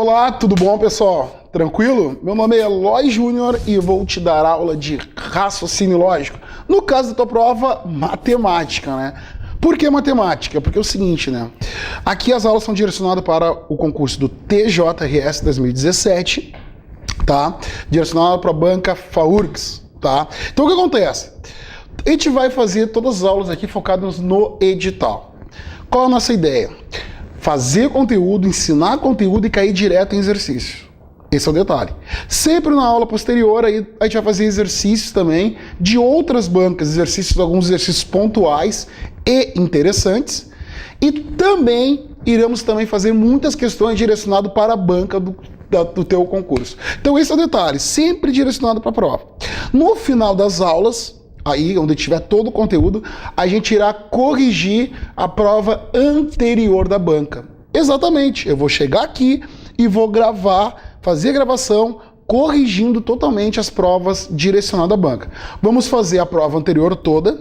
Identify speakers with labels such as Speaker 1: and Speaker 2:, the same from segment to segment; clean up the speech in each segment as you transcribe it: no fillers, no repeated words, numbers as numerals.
Speaker 1: Olá, tudo bom, pessoal? Tranquilo? Meu nome é Eloy Júnior e vou te dar aula de raciocínio lógico. No caso da tua prova, matemática, né? Por que matemática? Porque é o seguinte, né? Aqui as aulas são direcionadas para o concurso do TJRS 2017, tá? Direcionado para a banca FAURGS, tá? Então o que acontece? A gente vai fazer todas as aulas aqui focadas no edital. Qual a nossa ideia? Fazer conteúdo, ensinar conteúdo e cair direto em exercício. Esse é o detalhe. Sempre na aula posterior aí a gente vai fazer exercícios também de outras bancas, alguns exercícios pontuais e interessantes. E também iremos fazer muitas questões direcionadas para a banca do teu concurso. Então esse é o detalhe, sempre direcionado para a prova. No final das aulas, aí onde tiver todo o conteúdo, a gente irá corrigir a prova anterior da banca. Exatamente, eu vou chegar aqui e vou gravar, fazer a gravação, corrigindo totalmente as provas direcionadas à banca. Vamos fazer a prova anterior toda,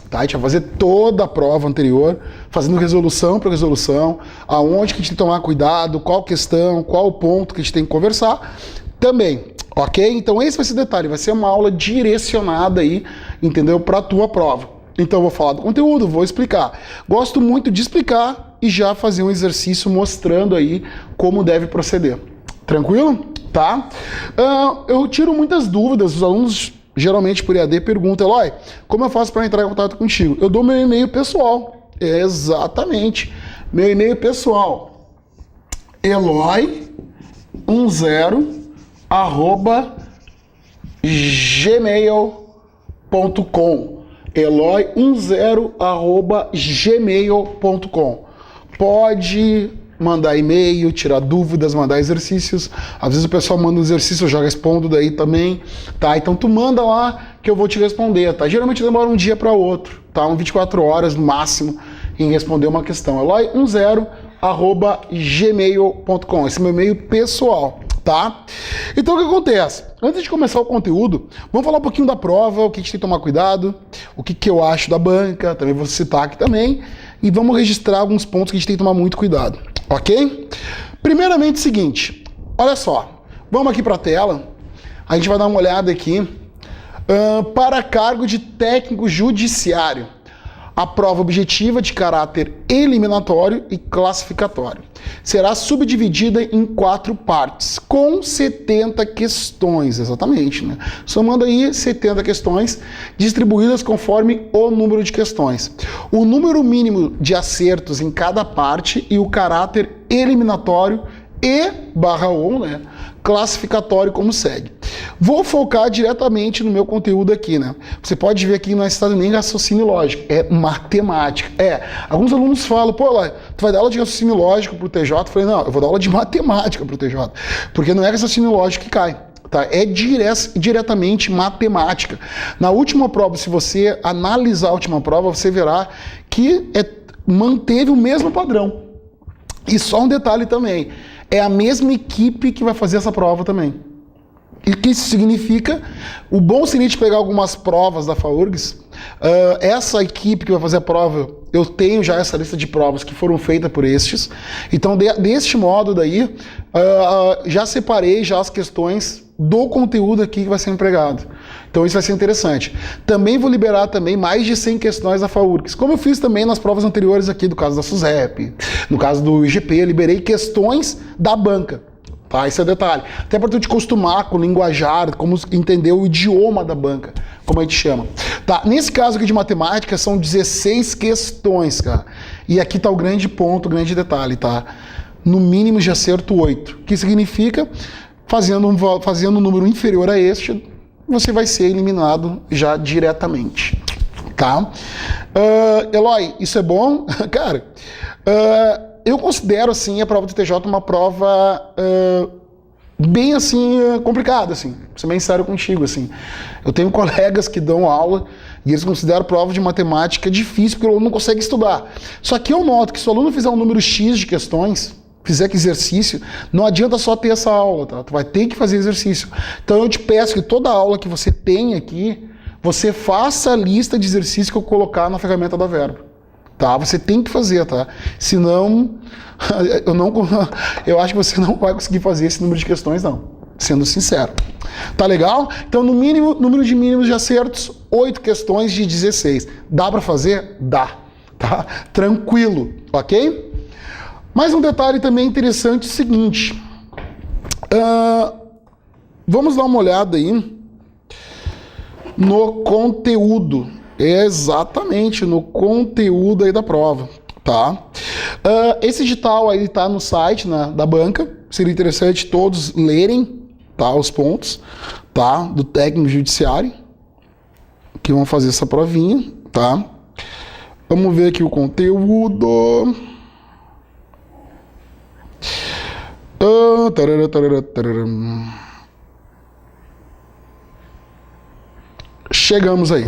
Speaker 1: tá? A gente vai fazer toda a prova anterior, fazendo resolução por resolução, aonde que a gente tem que tomar cuidado, qual questão, qual ponto que a gente tem que conversar também. Ok? Então esse vai ser o detalhe, vai ser uma aula direcionada aí, entendeu? Para a tua prova. Então eu vou falar do conteúdo, vou explicar. Gosto muito de explicar e já fazer um exercício mostrando aí como deve proceder. Tranquilo? Tá? Eu tiro muitas dúvidas, os alunos geralmente por EAD perguntam, Eloy, como eu faço para entrar em contato contigo? Eu dou meu e-mail pessoal. Exatamente. Meu e-mail pessoal, eloy10@gmail.com eloy10@gmail.com. Pode mandar e-mail, tirar dúvidas, mandar exercícios. Às vezes o pessoal manda um exercício, eu já respondo daí também, tá? Então tu manda lá que eu vou te responder, tá? Geralmente demora um dia para outro, tá? 24 horas no máximo em responder uma questão. eloy10@gmail.com. Esse é meu e-mail pessoal, tá? Então o que acontece? Antes de começar o conteúdo, vamos falar um pouquinho da prova, o que a gente tem que tomar cuidado, o que eu acho da banca, também vou citar aqui também, e vamos registrar alguns pontos que a gente tem que tomar muito cuidado, ok? Primeiramente, o seguinte, olha só, vamos aqui para a tela, a gente vai dar uma olhada aqui, para cargo de técnico judiciário. A prova objetiva de caráter eliminatório e classificatório será subdividida em 4 partes, com 70 questões, exatamente, né? Somando aí 70 questões, distribuídas conforme o número de questões. O número mínimo de acertos em cada parte e o caráter eliminatório e/ou, né, classificatório como segue. Vou focar diretamente no meu conteúdo aqui, né? Você pode ver aqui não é citado nem raciocínio lógico, é matemática. Alguns alunos falam, pô, Eloy, tu vai dar aula de raciocínio lógico pro TJ? Eu falei, não, eu vou dar aula de matemática pro TJ, porque não é raciocínio lógico que cai. Tá? É diretamente matemática. Na última prova, se você analisar a última prova, você verá que manteve o mesmo padrão. E só um detalhe também, é a mesma equipe que vai fazer essa prova também. E o que isso significa? O bom seria de pegar algumas provas da FAURGS. Essa equipe que vai fazer a prova, eu tenho já essa lista de provas que foram feitas por estes. Então, deste modo daí, já separei já as questões do conteúdo aqui que vai ser empregado. Então isso vai ser interessante. Também vou liberar também mais de 100 questões da FAURGS, como eu fiz também nas provas anteriores aqui, do caso da SUSEP, no caso do IGP, eu liberei questões da banca. Tá? Esse é o detalhe. Até para tu te acostumar com o linguajar, como entender o idioma da banca, como a gente chama. Tá? Nesse caso aqui de matemática, são 16 questões, cara. E aqui tá o grande ponto, o grande detalhe, tá? No mínimo de acerto 8. O que significa? Fazendo um número inferior a este, você vai ser eliminado já diretamente. Tá? Eloy, isso é bom? Cara, eu considero assim a prova do TJ uma prova bem assim complicada, assim, vou ser bem sério contigo, assim. Eu tenho colegas que dão aula e eles consideram a prova de matemática difícil porque o aluno não consegue estudar. Só que eu noto que se o aluno fizer um número X de questões, fizer que exercício, não adianta só ter essa aula, tá? Tu vai ter que fazer exercício. Então eu te peço que toda aula que você tem aqui, você faça a lista de exercícios que eu colocar na ferramenta da Verba. tá? Você tem que fazer, tá? Senão, eu acho que você não vai conseguir fazer esse número de questões, não. Sendo sincero. Tá legal? Então, no mínimo, número de mínimos de acertos, 8 questões de 16. Dá para fazer? Dá. Tá? Tranquilo, ok? Mais um detalhe também interessante é o seguinte. Vamos dar uma olhada aí no conteúdo. Exatamente, no conteúdo aí da prova, tá? Esse edital aí tá no site da banca. Seria interessante todos lerem, tá, os pontos, tá, do técnico judiciário que vão fazer essa provinha, tá? Vamos ver aqui o conteúdo. Chegamos aí.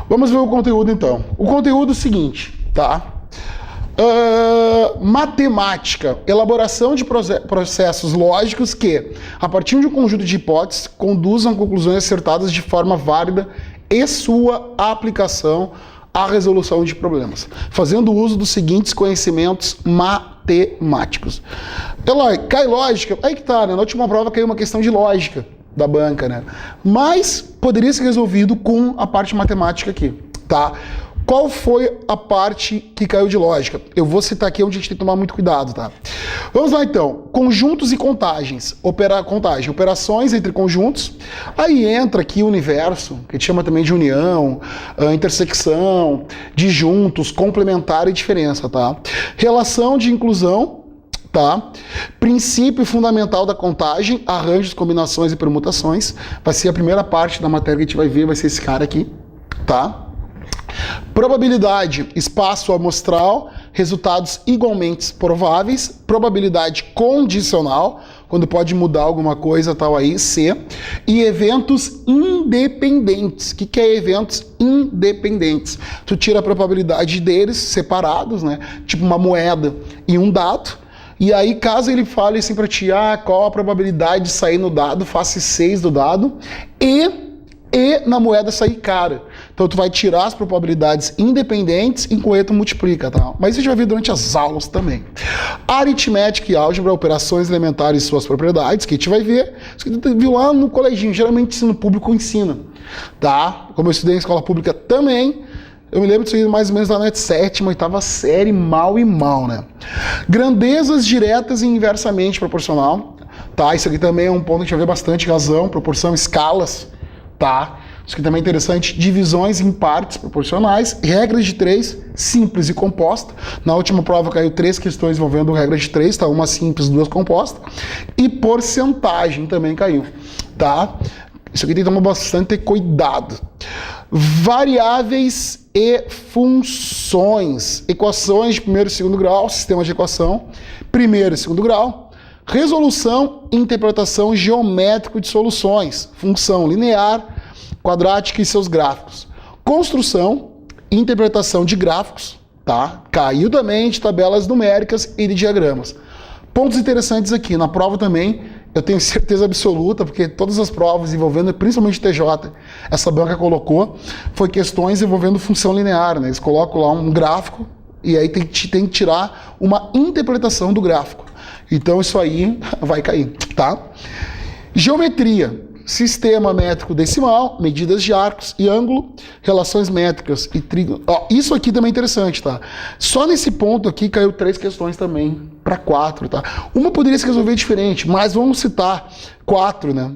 Speaker 1: Vamos ver o conteúdo então. O conteúdo é o seguinte, tá? Matemática, elaboração de processos lógicos que, a partir de um conjunto de hipóteses, conduzam a conclusões acertadas de forma válida e sua aplicação à resolução de problemas, fazendo uso dos seguintes conhecimentos matemáticos. Eloy, cai lógica? Aí que tá, né? Na última prova caiu uma questão de lógica da banca, né? Mas poderia ser resolvido com a parte matemática aqui, tá? Qual foi a parte que caiu de lógica? Eu vou citar aqui onde a gente tem que tomar muito cuidado, tá? Vamos lá então. Conjuntos e contagens. Contagem, operações entre conjuntos. Aí entra aqui o universo, que a gente chama também de união, intersecção, disjuntos, complementar e diferença, tá? Relação de inclusão, tá? Princípio fundamental da contagem, arranjos, combinações e permutações. Vai ser a primeira parte da matéria que a gente vai ver, vai ser esse cara aqui, tá? Probabilidade, espaço amostral, resultados igualmente prováveis. Probabilidade condicional, quando pode mudar alguma coisa, tal aí, C. E eventos independentes. O que é eventos independentes? Tu tira a probabilidade deles separados, né? Tipo uma moeda e um dado. E aí, caso ele fale assim pra ti, qual a probabilidade de sair no dado, faça 6 do dado e na moeda sair cara. Então tu vai tirar as probabilidades independentes enquanto tu multiplica, tá? Mas isso a gente vai ver durante as aulas também. Aritmética e álgebra, operações elementares e suas propriedades, que a gente vai ver. Isso que tu viu lá no coleginho, geralmente ensino público ensina, tá? Como eu estudei em escola pública também, eu me lembro disso aí mais ou menos lá na 7ª, 8ª série, mal e mal, né? Grandezas diretas e inversamente proporcional, tá? Isso aqui também é um ponto que a gente vai ver bastante razão, proporção, escalas, tá? Isso aqui também é interessante. Divisões em partes proporcionais. Regras de 3, simples e composta. Na última prova caiu 3 questões envolvendo regra de 3, tá? Uma simples, 2 compostas. E porcentagem também caiu, tá? Isso aqui tem que tomar bastante cuidado. Variáveis e funções. Equações de primeiro e segundo grau, sistema de equação, primeiro e segundo grau. Resolução e interpretação geométrica de soluções, função linear, quadrática e seus gráficos. Construção e interpretação de gráficos, tá? Caiu também de tabelas numéricas e de diagramas. Pontos interessantes aqui, na prova também, eu tenho certeza absoluta, porque todas as provas envolvendo, principalmente TJ, essa banca colocou, foi questões envolvendo função linear, né? Eles colocam lá um gráfico e aí tem que tirar uma interpretação do gráfico. Então isso aí vai cair, tá? Geometria, sistema métrico decimal, medidas de arcos e ângulo, relações métricas e trígono. Isso aqui também é interessante, tá? Só nesse ponto aqui caiu 3 questões também, para 4, tá? Uma poderia se resolver diferente, mas vamos citar 4, né?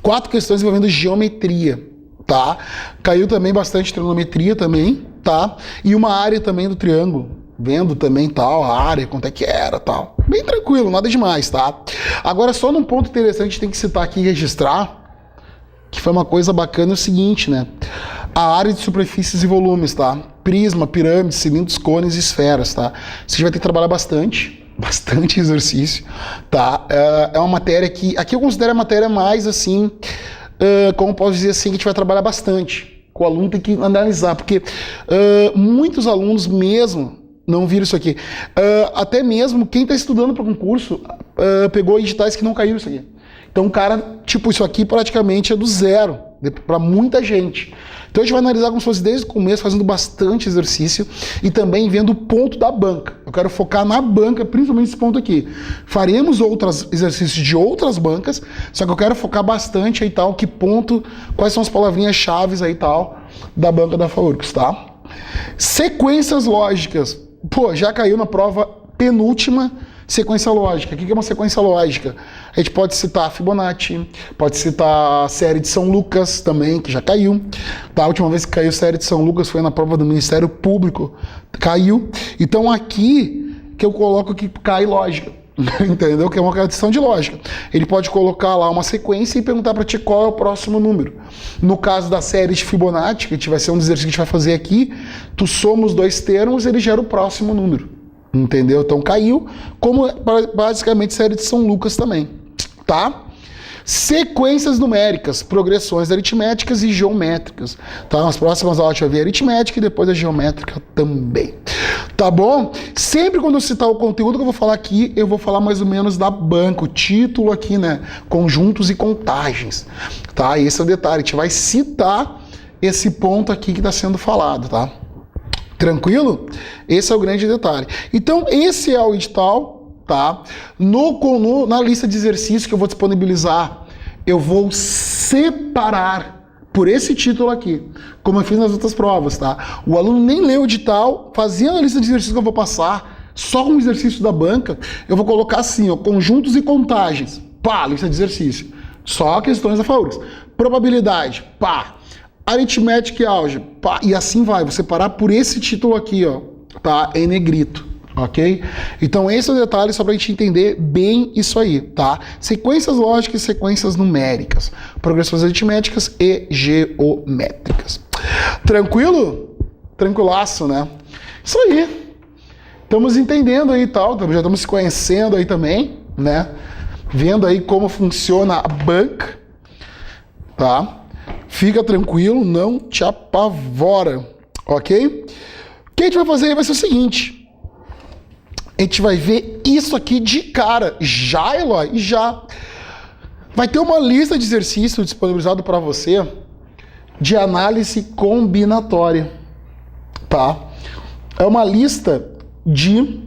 Speaker 1: 4 questões envolvendo geometria, tá? Caiu também bastante trigonometria também, tá? E uma área também do triângulo. Vendo também tal, a área, quanto é que era, tal. Bem tranquilo, nada demais, tá? Agora, só num ponto interessante, tem que citar aqui e registrar, que foi uma coisa bacana, é o seguinte, né? A área de superfícies e volumes, tá? Prisma, pirâmide, cilindros, cones e esferas, tá? Você vai ter que trabalhar bastante exercício, tá? É uma matéria que, aqui eu considero a matéria mais, assim, como posso dizer assim, que a gente vai trabalhar bastante. O aluno tem que analisar, porque muitos alunos mesmo não viram isso aqui. Até mesmo quem está estudando para concurso pegou editais que não caíram isso aqui. Então o cara, tipo, isso aqui praticamente é do zero. para muita gente. Então a gente vai analisar como se fosse desde o começo, fazendo bastante exercício e também vendo o ponto da banca. Eu quero focar na banca, principalmente esse ponto aqui. Faremos outros exercícios de outras bancas, só que eu quero focar bastante aí tal, que ponto, quais são as palavrinhas chaves aí tal da banca da FAURGS, tá? Sequências lógicas. Pô, já caiu na prova penúltima. Sequência lógica. O que é uma sequência lógica? A gente pode citar Fibonacci, pode citar a série de São Lucas também, que já caiu. Tá? A última vez que caiu a série de São Lucas foi na prova do Ministério Público. Caiu. Então aqui que eu coloco que cai lógica. Entendeu? Que é uma questão de lógica. Ele pode colocar lá uma sequência e perguntar para ti qual é o próximo número. No caso da série de Fibonacci, que vai ser um exercício que a gente vai fazer aqui, tu soma os dois termos, ele gera o próximo número. Entendeu? Então caiu, como basicamente série de São Lucas também, tá? Sequências numéricas, progressões aritméticas e geométricas, tá? Nas próximas aulas a gente vai ver aritmética e depois a geométrica também, tá bom? Sempre quando eu citar o conteúdo que eu vou falar aqui, eu vou falar mais ou menos da banca, o título aqui, né? Conjuntos e contagens, tá? E esse é o detalhe, a gente vai citar esse ponto aqui que está sendo falado, tá? Tranquilo? Esse é o grande detalhe. Então, esse é o edital, tá? Na lista de exercícios que eu vou disponibilizar, eu vou separar por esse título aqui, como eu fiz nas outras provas, tá? O aluno nem leu o edital, fazendo a lista de exercícios que eu vou passar, só com o exercício da banca, eu vou colocar assim, ó, conjuntos e contagens, pá, lista de exercício. Só questões da FAURGS. Probabilidade, pá. Aritmética e álgebra, pá, e assim vai, vou separar por esse título aqui, ó, tá? Em negrito, ok? Então esse é o detalhe só pra gente entender bem isso aí, tá? Sequências lógicas e sequências numéricas, progressões aritméticas e geométricas. Tranquilo? Tranquilaço, né? Isso aí. Estamos entendendo aí e tal, já estamos se conhecendo aí também, né? Vendo aí como funciona a banca, tá? Fica tranquilo, não te apavora, ok? O que a gente vai fazer aí vai ser o seguinte. A gente vai ver isso aqui de cara. Já, Eloy? Já. Vai ter uma lista de exercícios disponibilizado para você de análise combinatória, tá? É uma lista de...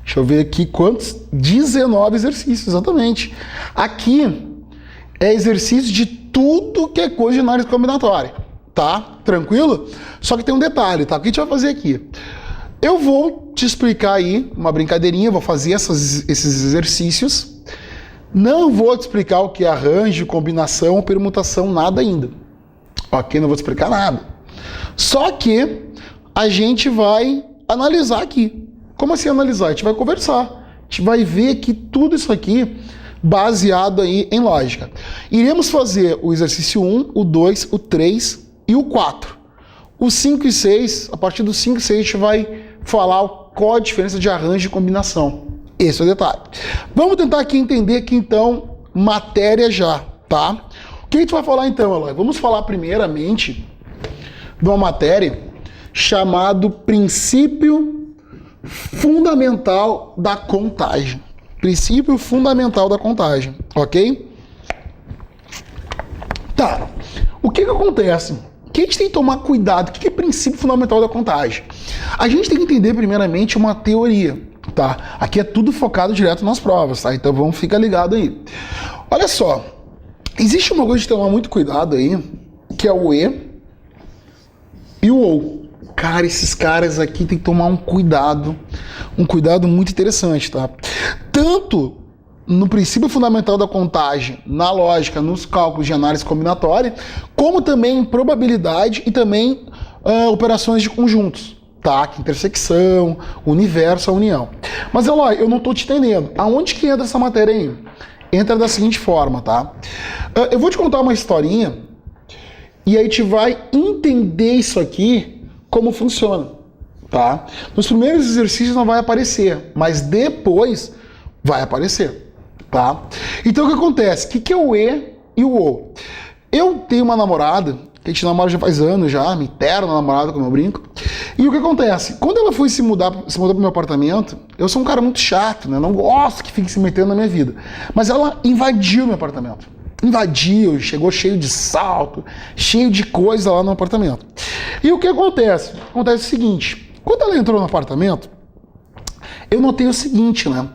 Speaker 1: Deixa eu ver aqui quantos. 19 exercícios, exatamente. Aqui é exercício de tudo que é coisa de análise combinatória, tá? Tranquilo? Só que tem um detalhe, tá? O que a gente vai fazer aqui? Eu vou te explicar aí uma brincadeirinha, vou fazer esses exercícios. Não vou te explicar o que é arranjo, combinação, permutação, nada ainda. Ok? Não vou te explicar nada. Só que a gente vai analisar aqui. Como assim analisar? A gente vai conversar. A gente vai ver que tudo isso aqui baseado aí em lógica. Iremos fazer o exercício 1, o 2, o 3 e o 4. O 5 e 6, a partir do 5 e 6 a gente vai falar qual a diferença de arranjo e combinação. Esse é o detalhe. Vamos tentar aqui entender aqui então matéria já, tá? O que a gente vai falar então, Eloy? Vamos falar primeiramente de uma matéria chamado princípio fundamental da contagem. Princípio fundamental da contagem, ok? Tá, o que acontece? O que a gente tem que tomar cuidado? O que é princípio fundamental da contagem? A gente tem que entender primeiramente uma teoria, tá? Aqui é tudo focado direto nas provas, tá? Então vamos ficar ligado aí. Olha só, existe uma coisa de tomar muito cuidado aí, que é o E e o OU. Cara, esses caras aqui tem que tomar um cuidado muito interessante, tá? Tanto no princípio fundamental da contagem, na lógica, nos cálculos de análise combinatória, como também em probabilidade e também operações de conjuntos, tá? Intersecção, universo, a união. Mas, Eloy, eu não tô te entendendo. Aonde que entra essa matéria aí? Entra da seguinte forma, tá? Eu vou te contar uma historinha e aí a gente vai entender isso aqui como funciona, tá? Nos primeiros exercícios não vai aparecer, mas depois vai aparecer, tá? Então o que acontece? O que é o E e o O? Eu tenho uma namorada, que a gente namora já faz anos já, minha eterna namorada, como eu brinco, e o que acontece? Quando ela foi se mudar pro meu apartamento, eu sou um cara muito chato, né? Não gosto que fique se metendo na minha vida, mas ela invadiu meu apartamento. invadiu, chegou cheio de salto, cheio de coisa lá no apartamento. E o que acontece? Acontece o seguinte, quando ela entrou no apartamento, eu notei o seguinte, né?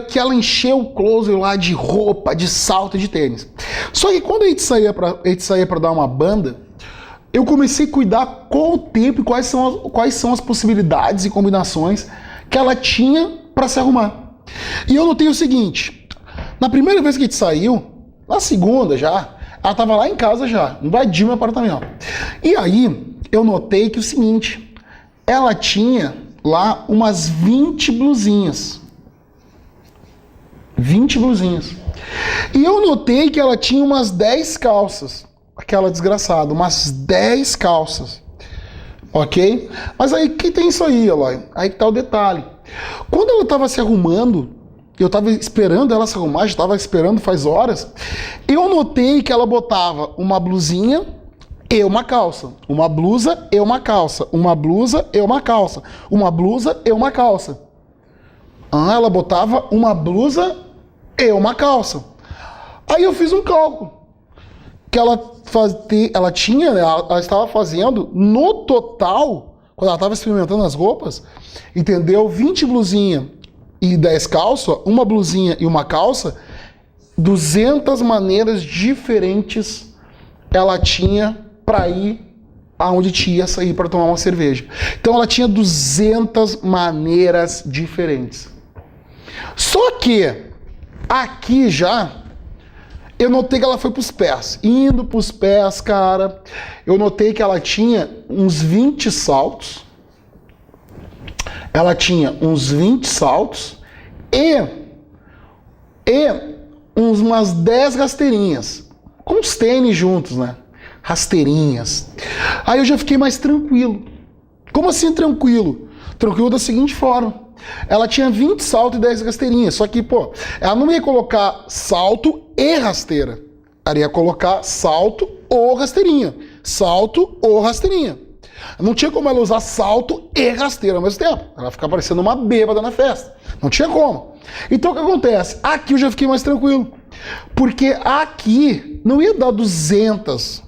Speaker 1: Que ela encheu o closet lá de roupa, de salto, de tênis. Só que quando a gente saía para dar uma banda, eu comecei a cuidar com o tempo e quais são as possibilidades e combinações que ela tinha para se arrumar. E eu notei o seguinte, na primeira vez que a gente saiu, na segunda já, ela estava lá em casa já, invadiu meu apartamento. E aí eu notei que o seguinte, ela tinha lá umas 20 blusinhas. 20 blusinhas. E eu notei que ela tinha umas 10 calças. Aquela desgraçada, umas 10 calças. Ok? Mas aí que tem isso aí, Eloy? Aí que tá o detalhe. Quando ela estava se arrumando, eu estava esperando ela se arrumar, já estava esperando faz horas, eu notei que ela botava uma blusinha e uma calça. Uma blusa e uma calça. Uma blusa e uma calça. Uma blusa e uma calça. Ela botava uma blusa e uma calça. Aí eu fiz um cálculo. Que ela estava fazendo, no total, quando ela estava experimentando as roupas, entendeu? 20 blusinha e 10 calça, uma blusinha e uma calça, 200 maneiras diferentes ela tinha para ir aonde tinha sair para tomar uma cerveja. Então ela tinha 200 maneiras diferentes. Só que aqui já eu notei que ela foi pros pés. Indo pros pés, cara, eu notei que ela tinha uns 20 saltos. Ela tinha uns 20 saltos e umas 10 rasteirinhas. Com os tênis juntos, né? Rasteirinhas. Aí eu já fiquei mais tranquilo. Como assim tranquilo? Tranquilo da seguinte forma. Ela tinha 20 saltos e 10 rasteirinhas. Só que, pô, ela não ia colocar salto e rasteira. Ela ia colocar salto ou rasteirinha. Salto ou rasteirinha. Não tinha como ela usar salto e rasteira ao mesmo tempo. Ela ia ficar parecendo uma bêbada na festa. Não tinha como. Então o que acontece? Aqui eu já fiquei mais tranquilo. Porque aqui não ia dar 200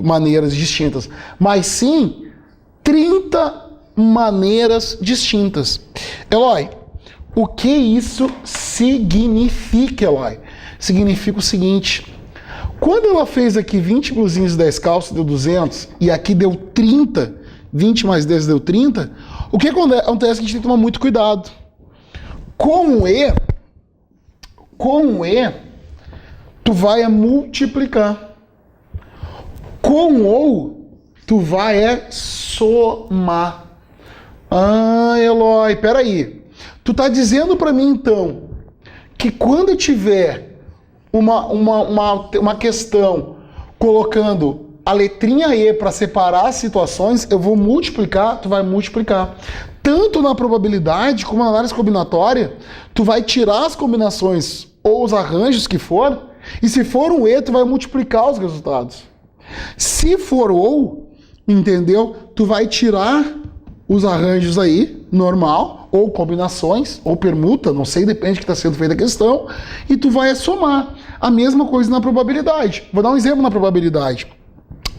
Speaker 1: maneiras distintas, mas sim 30 maneiras distintas. Eloy, o que isso significa, Eloy? Significa o seguinte, quando ela fez aqui 20 blusinhas e 10 calças, deu 200, e aqui deu 30, 20 mais 10 deu 30, o que acontece é que a gente tem que tomar muito cuidado. Com o E, tu vai multiplicar. Com o, tu vai somar. Ah, Eloy, peraí. Tu tá dizendo para mim, então, que quando tiver uma questão colocando a letrinha E para separar as situações, eu vou multiplicar, tu vai multiplicar. Tanto na probabilidade como na análise combinatória, tu vai tirar as combinações ou os arranjos que for, e se for um E, tu vai multiplicar os resultados. Se for ou, entendeu? Tu vai tirar os arranjos aí, normal, ou combinações, ou permuta, não sei, depende do que está sendo feita a questão, e tu vai somar. A mesma coisa na probabilidade. Vou dar um exemplo na probabilidade.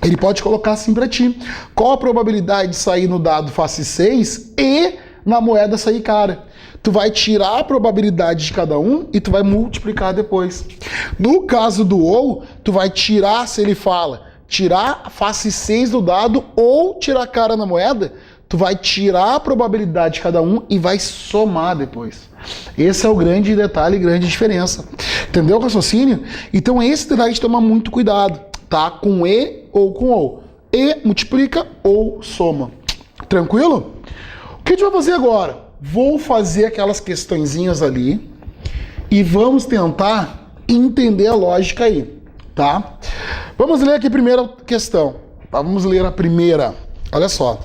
Speaker 1: Ele pode colocar assim para ti. Qual a probabilidade de sair no dado face 6 e na moeda sair cara? Tu vai tirar a probabilidade de cada um e tu vai multiplicar depois. No caso do ou, tu vai tirar, se ele fala, tirar a face 6 do dado ou tirar a cara na moeda, tu vai tirar a probabilidade de cada um e vai somar depois. Esse é o grande detalhe, grande diferença. Entendeu o raciocínio? Então esse detalhe de tomar muito cuidado, tá? Com E ou com ou. E multiplica ou soma. Tranquilo? O que a gente vai fazer agora? Vou fazer aquelas questõezinhas ali e vamos tentar entender a lógica aí, tá? Vamos ler aqui a primeira questão. Tá? Vamos ler a primeira. Olha só.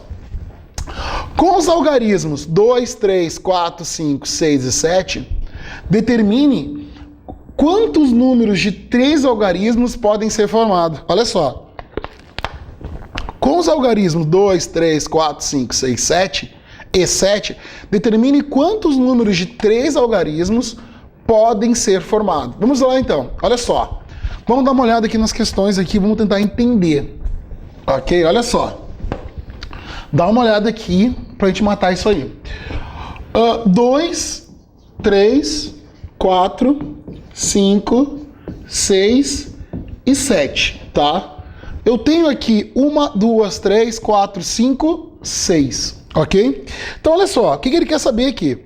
Speaker 1: Com os algarismos 2, 3, 4, 5, 6 e 7, determine quantos números de 3 algarismos podem ser formados. Olha só. Com os algarismos 2, 3, 4, 5, 6, 7 e 7, determine quantos números de 3 algarismos podem ser formados. Vamos lá então. Olha só. Vamos dar uma olhada aqui nas questões aqui, vamos tentar entender. Ok? Olha só. Dá uma olhada aqui pra gente matar isso aí. 2, 3, 4, 5, 6 e 7, tá? Eu tenho aqui 1, 2, 3, 4, 5, 6, ok? Então, olha só, o que ele quer saber aqui?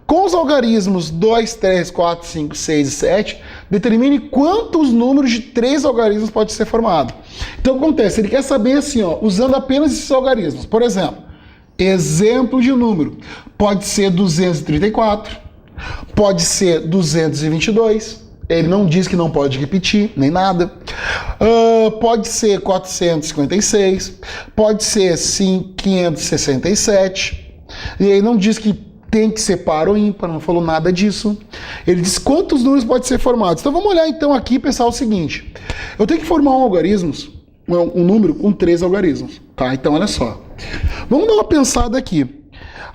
Speaker 1: Com os algarismos 2, 3, 4, 5, 6 e 7, determine quantos números de 3 algarismos pode ser formado. Então, o que acontece? Ele quer saber assim, ó, usando apenas esses algarismos. Por exemplo, exemplo de número. Pode ser 234, pode ser 222, ele não diz que não pode repetir, nem nada. Pode ser 456, pode ser 567, e ele não diz que tem que ser par ou ímpar, não falou nada disso. Ele diz quantos números podem ser formados. Então vamos olhar então aqui e pensar o seguinte. Eu tenho que formar um número com 3 algarismos, tá? Então olha só. Vamos dar uma pensada aqui.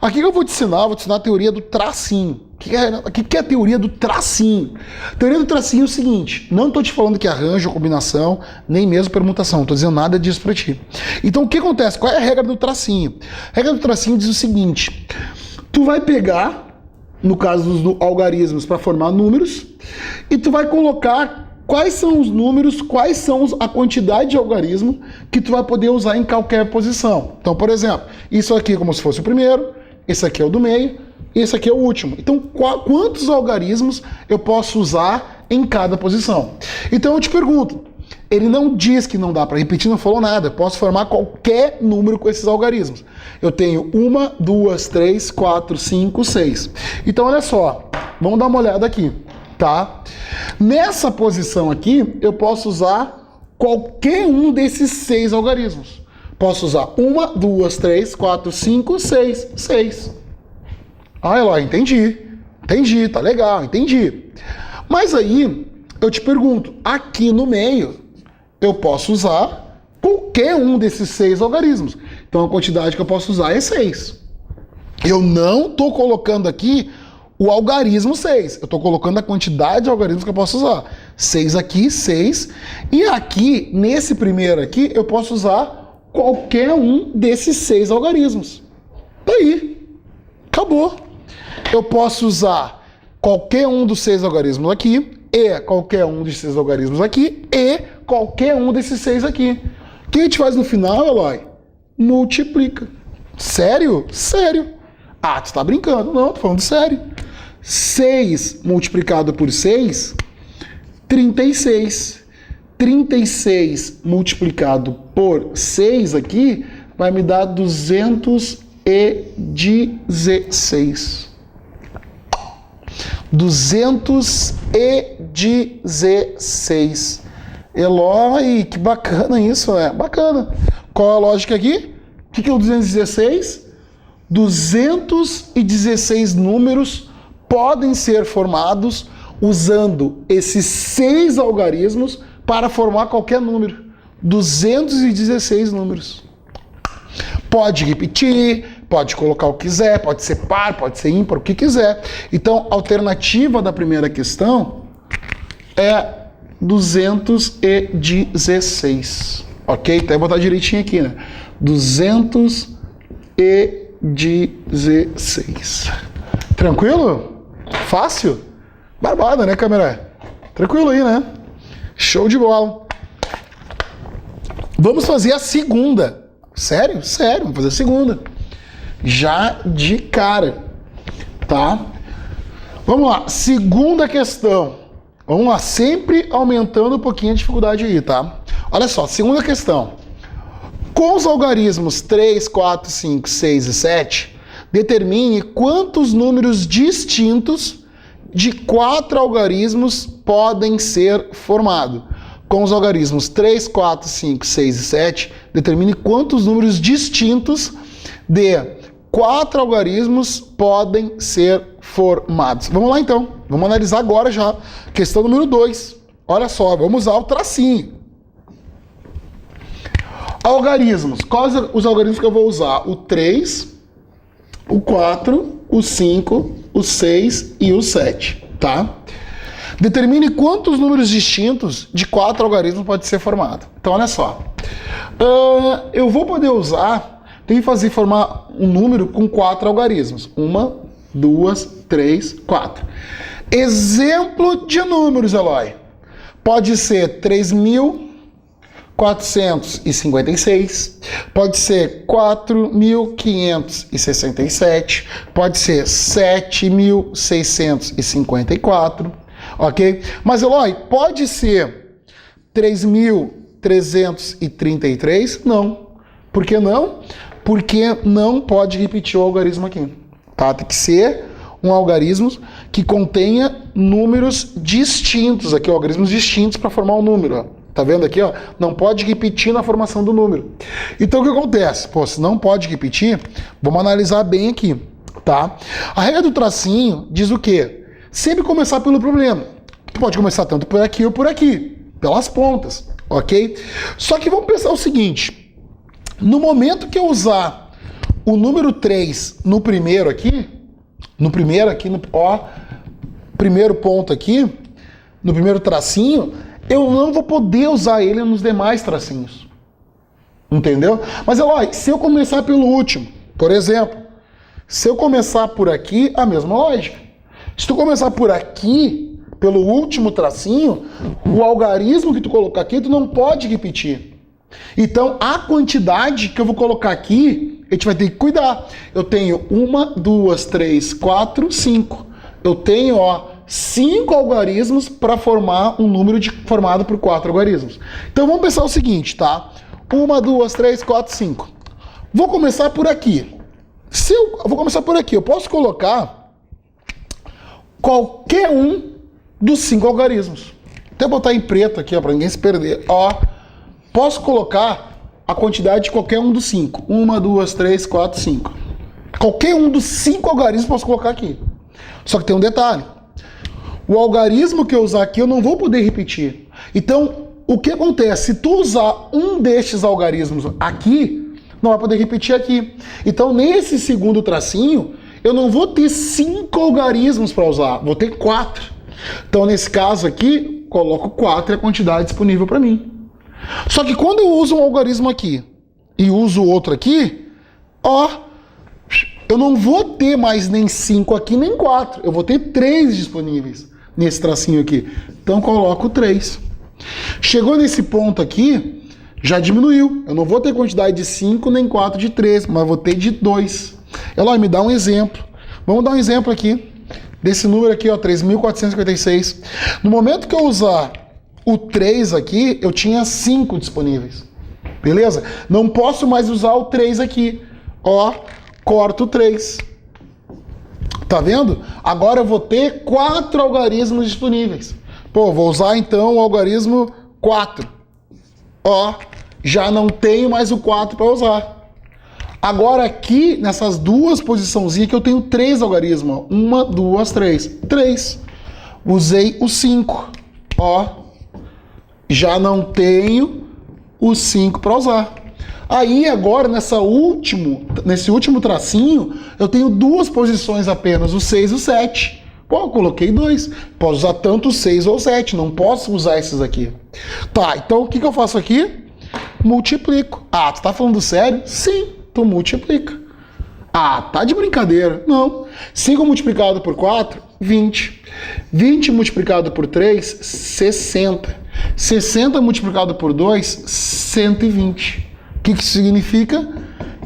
Speaker 1: Aqui que eu vou te ensinar a teoria do tracinho. O que é a teoria do tracinho? A teoria do tracinho é o seguinte, não estou te falando que arranjo ou combinação, nem mesmo permutação, não estou dizendo nada disso para ti. Então o que acontece? Qual é a regra do tracinho? A regra do tracinho diz o seguinte, tu vai pegar, no caso dos algarismos, para formar números, e tu vai colocar quais são os números, quais são a quantidade de algarismo que tu vai poder usar em qualquer posição. Então, por exemplo, isso aqui é como se fosse o primeiro, esse aqui é o do meio, esse aqui é o último. Então, quantos algarismos eu posso usar em cada posição? Então, eu te pergunto, ele não diz que não dá para repetir, não falou nada. Eu posso formar qualquer número com esses algarismos. Eu tenho 1, 2, 3, 4, 5, 6. Então, olha só, vamos dar uma olhada aqui, tá? Nessa posição aqui, eu posso usar qualquer um desses 6 algarismos. Posso usar 1, 2, 3, 4, 5, 6, 6. Ah, Eloy, entendi, tá legal, entendi. Mas aí, eu te pergunto, aqui no meio, eu posso usar qualquer um desses 6 algarismos. Então, a quantidade que eu posso usar é 6. Eu não estou colocando aqui o algarismo 6. Eu estou colocando a quantidade de algarismos que eu posso usar. 6 aqui, 6. E aqui, nesse primeiro aqui, eu posso usar qualquer um desses 6 algarismos. Daí, acabou. Eu posso usar qualquer um dos 6 algarismos aqui, e qualquer um desses 6 algarismos aqui, e qualquer um desses 6 aqui. O que a gente faz no final, Eloy? Multiplica. Sério? Sério. Ah, tu tá brincando. Não, tô falando sério. 6 multiplicado por 6, 36. 36 multiplicado por 6 aqui vai me dar 216. 216. Eloy, que bacana isso, né? Bacana. Qual a lógica aqui? O que é o 216? 216 números podem ser formados usando esses 6 algarismos para formar qualquer número. 216 números. Pode repetir, pode colocar o que quiser, pode ser par, pode ser ímpar, o que quiser. Então, a alternativa da primeira questão é 216. Ok? Então, eu vou botar direitinho aqui, né? 216. Tranquilo? Fácil? Barbada, né, câmera? Tranquilo aí, né? Show de bola. Vamos fazer a segunda. Sério? Sério, vamos fazer a segunda. Já de cara, tá? Vamos lá, segunda questão. Vamos lá, sempre aumentando um pouquinho a dificuldade aí, tá? Olha só, segunda questão. Com os algarismos 3, 4, 5, 6 e 7, determine quantos números distintos de 4 algarismos podem ser formados. Com os algarismos 3, 4, 5, 6 e 7, determine quantos números distintos de 4 algarismos podem ser formados. Vamos lá então, vamos analisar agora já. Questão número 2. Olha só, vamos usar o tracinho. Algarismos. Quais os algarismos que eu vou usar? O 3, o 4, o 5, o 6 e o 7, tá? Determine quantos números distintos de 4 algarismos pode ser formado. Então, olha só. Eu vou poder usar, tem que formar um número com 4 algarismos. 1, 2, 3, 4. Exemplo de números, Eloy. Pode ser 3.456, pode ser 4.567, pode ser 7.654, ok? Mas, Eloy, pode ser 3.333? Não. Por que não? Porque não pode repetir o algarismo aqui, tá? Tem que ser um algarismo que contenha números distintos, aqui, algarismos distintos para formar um número, ó. Tá vendo aqui, ó? Não pode repetir na formação do número. Então, o que acontece? Pô, se não pode repetir, vamos analisar bem aqui, tá? A regra do tracinho diz o quê? Sempre começar pelo problema. Tu pode começar tanto por aqui ou por aqui, pelas pontas, ok? Só que vamos pensar o seguinte, no momento que eu usar o número 3 no primeiro aqui, primeiro ponto aqui, no primeiro tracinho, eu não vou poder usar ele nos demais tracinhos. Entendeu? Mas, Eloy, se eu começar pelo último, por exemplo, se eu começar por aqui, a mesma lógica. Se tu começar por aqui, pelo último tracinho, o algarismo que tu colocar aqui, tu não pode repetir. Então, a quantidade que eu vou colocar aqui, a gente vai ter que cuidar. Eu tenho 1, 2, 3, 4, 5. Eu tenho, 5 algarismos para formar um número formado por 4 algarismos. Então, vamos pensar o seguinte, tá? 1, 2, 3, 4, 5. Vou começar por aqui. Eu posso colocar qualquer um dos 5 algarismos. Até botar em preto aqui, para ninguém se perder. Posso colocar a quantidade de qualquer um dos 5. 1, 2, 3, 4, 5. Qualquer um dos 5 algarismos posso colocar aqui. Só que tem um detalhe. O algarismo que eu usar aqui eu não vou poder repetir. Então, o que acontece? Se tu usar um destes algarismos aqui, não vai poder repetir aqui. Então, nesse segundo tracinho, eu não vou ter 5 algarismos para usar. Vou ter 4. Então, nesse caso aqui, coloco 4 e a quantidade disponível para mim. Só que quando eu uso um algarismo aqui e uso outro aqui, eu não vou ter mais nem 5 aqui, nem 4. Eu vou ter 3 disponíveis nesse tracinho aqui. Então, coloco 3. Chegou nesse ponto aqui, já diminuiu. Eu não vou ter quantidade de 5 nem 4 de 3, mas vou ter de 2. Eloy, me dá um exemplo. Vamos dar um exemplo aqui desse número aqui, 3.456. No momento que eu usar o 3 aqui, eu tinha 5 disponíveis. Beleza? Não posso mais usar o 3 aqui. Corto o 3. Tá vendo? Agora eu vou ter 4 algarismos disponíveis. Vou usar então o algarismo 4. Já não tenho mais o 4 para usar. Agora aqui, nessas duas posiçãozinhas que eu tenho 3 algarismos. 1, 2, 3. 3. Usei o 5. Já não tenho o 5 para usar. Aí agora, nesse último tracinho, eu tenho 2 posições apenas, o 6 e o 7. Eu coloquei 2. Posso usar tanto o 6 ou o 7, não posso usar esses aqui. Tá, então o que eu faço aqui? Multiplico. Tu tá falando sério? Sim, tu multiplica. Tá de brincadeira. Não. 5 multiplicado por 4, 20. 20 multiplicado por 3, 60. 60 multiplicado por 2, 120. O que isso significa?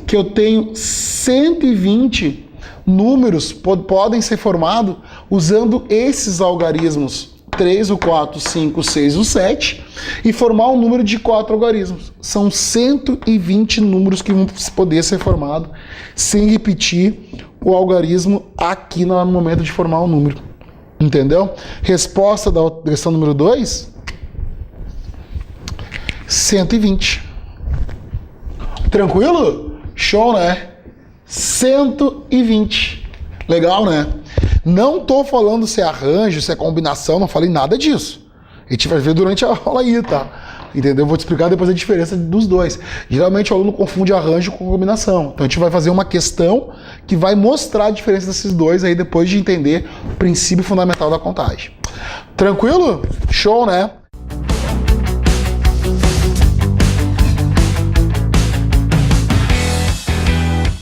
Speaker 1: Que eu tenho 120 números podem ser formados usando esses algarismos 3, o 4, o 5, o 6, o 7 e formar um número de 4 algarismos. São 120 números que vão poder ser formados sem repetir o algarismo aqui no momento de formar o número. Entendeu? Resposta da questão número 2, 120. Tranquilo? Show, né? 120. Legal, né? Não tô falando se é arranjo, se é combinação, não falei nada disso. A gente vai ver durante a aula aí, tá? Entendeu? Vou te explicar depois a diferença dos dois. Geralmente o aluno confunde arranjo com combinação. Então a gente vai fazer uma questão que vai mostrar a diferença desses dois aí depois de entender o princípio fundamental da contagem. Tranquilo? Show, né?